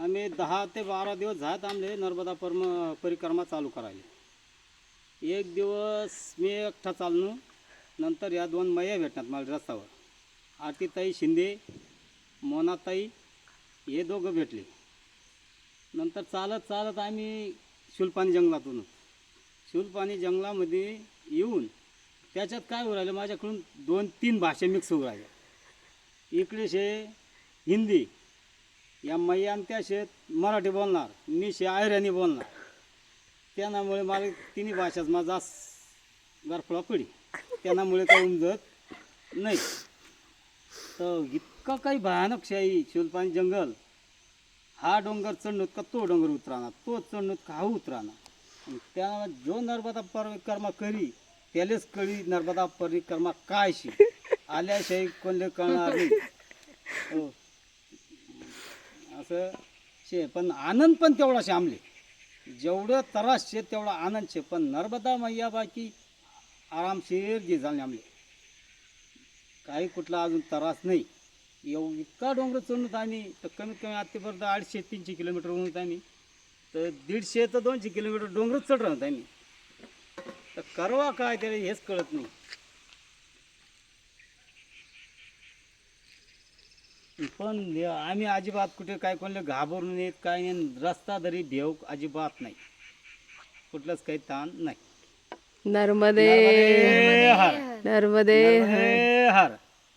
आम्ही 10 ते 12 दिवस झात आमले नर्मदा परिक्रमा चालू करायला। एक दिवस मी एकटा चाललो, नंतर या 2 मैया भेटणार मला रस्त्यावर। आरतीताई शिंदे, मोनाताई हे दोघं भेटले। नंतर चालत चालत आम्ही शुलपाणी जंगलामध्ये येऊन त्याच्यात काय होऊ राहिलं, माझ्याकडून 2-3 भाषा मिक्स होऊ राहिल्या। इकडे शे हिंदी, या मैयान त्या शेत मराठी बोलणार, मी शे आयराणी बोलणार, त्यामुळे मला तिन्ही भाषाच माझा गरफळा पडी, त्यामुळे काही उमजत नाही। तर इतकं काही भयानक शाही शुलपाणी जंगल, हा डोंगर चढणूत का तो डोंगर उतराना, तो चढणूत का हा उतराना। त्या जो नर्मदा परिक्रमा करी त्यालेच कळी नर्मदा परिक्रमा काय शे, आल्याशाही कोणले कळणार नाही। हो असं शे, पण आनंद पण तेवढा शे आमले, जेवढं त्रास शे तेवढा आनंद शे। पण नर्मदा मैया बाकी आरामशीर जे झाले आमले, काही कुठला अजून त्रास नाही। इतका डोंगर चढून आम्ही तर कमीत कमी आतापर्यंत 250-300 किलोमीटर होत आम्ही, तर 150 ते 200 किलोमीटर डोंगरच चढ राहत आम्ही। तर करवा काय त्याला हेच कळत नाही। पण आम्ही अजिबात कुठे काय कोणले घाबरून येत काय नाही, रस्ता तरी भेव अजिबात नाही, कुठलंच काही ताण नाही। नर्मदे नर्मदे हर, नर्मदे नर्मदे हर।